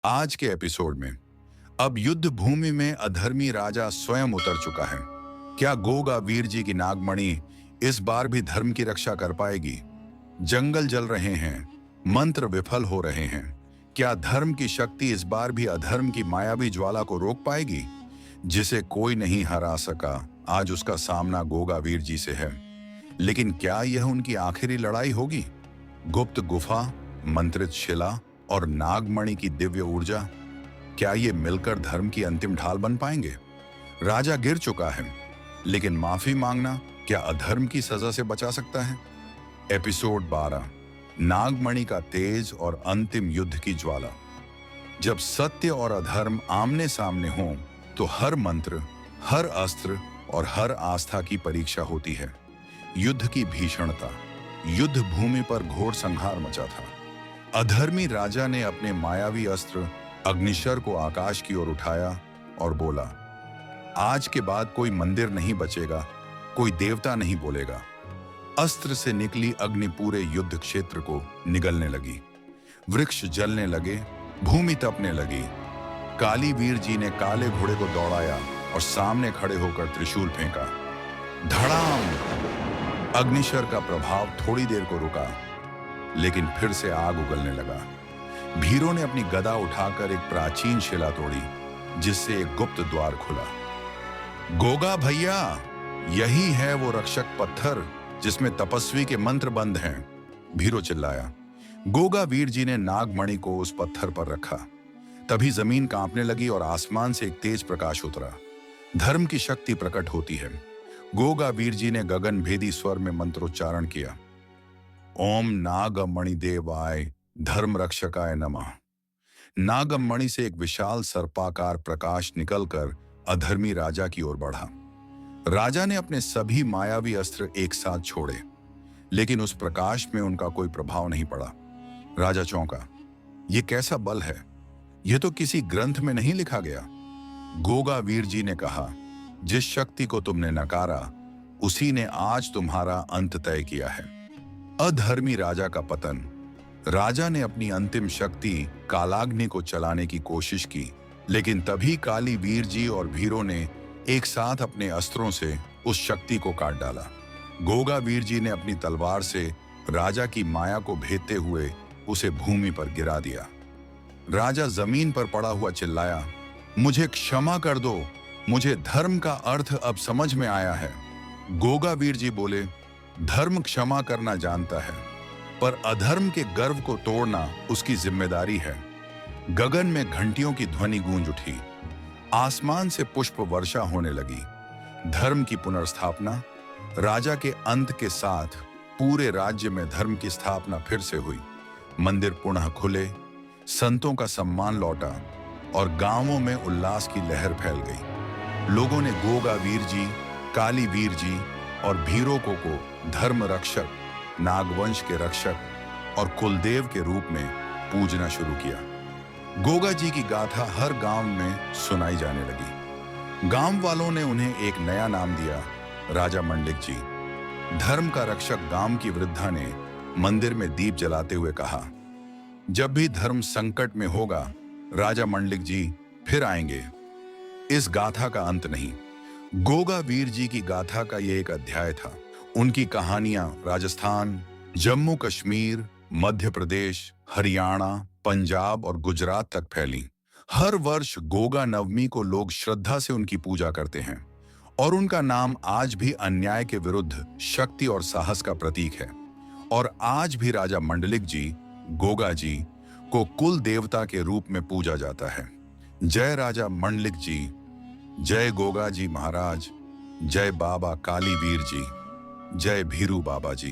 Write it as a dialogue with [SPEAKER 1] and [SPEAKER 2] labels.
[SPEAKER 1] आज के एपिसोड में अब युद्ध भूमि में अधर्मी राजा स्वयं उतर चुका है। क्या गोगा वीर जी की नागमणि इस बार भी धर्म की रक्षा कर पाएगी? जंगल जल रहे हैं, मंत्र विफल हो रहे हैं। क्या धर्म की शक्ति इस बार भी अधर्म की मायावी ज्वाला को रोक पाएगी? जिसे कोई नहीं हरा सका, आज उसका सामना गोगा वीर जी से है। लेकिन क्या यह उनकी आखिरी लड़ाई होगी? गुप्त गुफा, मंत्रित शिला और नागमणि की दिव्य ऊर्जा, क्या ये मिलकर धर्म की अंतिम ढाल बन पाएंगे? राजा गिर चुका है, लेकिन माफी मांगना क्या अधर्म की सजा से बचा सकता है? एपिसोड 12, नागमणि का तेज और अंतिम युद्ध की ज्वाला। जब सत्य और अधर्म आमने सामने हों, तो हर मंत्र, हर अस्त्र और हर आस्था की परीक्षा होती है। युद्ध की भीषणता, युद्ध भूमि पर घोर संहार मचा था। अधर्मी राजा ने अपने मायावी अस्त्र अग्निशर को आकाश की ओर उठाया और बोला, आज के बाद कोई मंदिर नहीं बचेगा, कोई देवता नहीं बोलेगा। अस्त्र से निकली अग्नि पूरे युद्ध क्षेत्र को निगलने लगी। वृक्ष जलने लगे, भूमि तपने लगी। काली वीर जी ने काले घोड़े को दौड़ाया और सामने खड़े होकर त्रिशूल फेंका। धड़ाम! अग्निशर का प्रभाव थोड़ी देर को रुका, लेकिन फिर से आग उगलने लगा। भीरों ने अपनी गदा उठाकर एक प्राचीन शिला तोड़ी, जिससे एक गुप्त द्वार खुला। गोगा भैया, यही है वो रक्षक पत्थर जिसमें तपस्वी के मंत्र बंद हैं, भीरो चिल्लाया। गोगा वीर जी ने नागमणि को उस पत्थर पर रखा। तभी जमीन कांपने लगी और आसमान से एक तेज प्रकाश उतरा। धर्म की शक्ति प्रकट होती है। गोगा वीर जी ने गगन भेदी स्वर में मंत्रोच्चारण किया। ओम नागमणि देवाय धर्म रक्षकाय नमः। नागमणि से एक विशाल सर्पाकार प्रकाश निकलकर अधर्मी राजा की ओर बढ़ा। राजा ने अपने सभी मायावी अस्त्र एक साथ छोड़े, लेकिन उस प्रकाश में उनका कोई प्रभाव नहीं पड़ा। राजा चौंका, यह कैसा बल है? यह तो किसी ग्रंथ में नहीं लिखा गया। गोगा वीर जी ने कहा, जिस शक्ति को तुमने नकारा, उसी ने आज तुम्हारा अंत तय किया है। अधर्मी राजा का पतन। राजा ने अपनी अंतिम शक्ति कालाग्नि को चलाने की कोशिश की, लेकिन तभी काली वीर जी और भीरों ने एक साथ अपने अस्त्रों से उस शक्ति को काट डाला। गोगा वीर जी ने अपनी तलवार से राजा की माया को भेदते हुए उसे भूमि पर गिरा दिया। राजा जमीन पर पड़ा हुआ चिल्लाया, मुझे क्षमा कर दो, मुझे धर्म का अर्थ अब समझ में आया है। गोगा वीर जी बोले, धर्म क्षमा करना जानता है, पर अधर्म के गर्व को तोड़ना उसकी जिम्मेदारी है। गगन में घंटियों की ध्वनि गूंज उठी। आसमान से पुष्प वर्षा होने लगी। धर्म की पुनर्स्थापना। राजा के अंत के साथ पूरे राज्य में धर्म की स्थापना फिर से हुई। मंदिर पुनः खुले, संतों का सम्मान लौटा और गांवों में उल्लास की लहर फैल गई। लोगों ने गोगा वीर जी, काली वीर जी और भीरों को धर्म रक्षक, नागवंश के रक्षक और कुलदेव के रूप में पूजना शुरू किया। गोगा जी की गाथा हर गांव में सुनाई जाने लगी। गांव वालों ने उन्हें एक नया नाम दिया, राजा मंडलिक जी। धर्म का रक्षक गांव की वृद्धा ने मंदिर में दीप जलाते हुए कहा, जब भी धर्म संकट में होगा, राजा मंडलिक जी फिर आएंगे। इस गाथा का अंत नहीं, गोगा वीर जी की गाथा का यह एक अध्याय था। उनकी कहानियां राजस्थान, जम्मू कश्मीर, मध्य प्रदेश, हरियाणा, पंजाब और गुजरात तक फैली। हर वर्ष गोगा नवमी को लोग श्रद्धा से उनकी पूजा करते हैं और उनका नाम आज भी अन्याय के विरुद्ध शक्ति और साहस का प्रतीक है। और आज भी राजा मंडलिक जी, गोगा जी को कुल देवता के रूप में पूजा जाता है। जय राजा मंडलिक जी, जय गोगा जी महाराज, जय बाबा काली वीर जी, जय भीरू बाबा जी।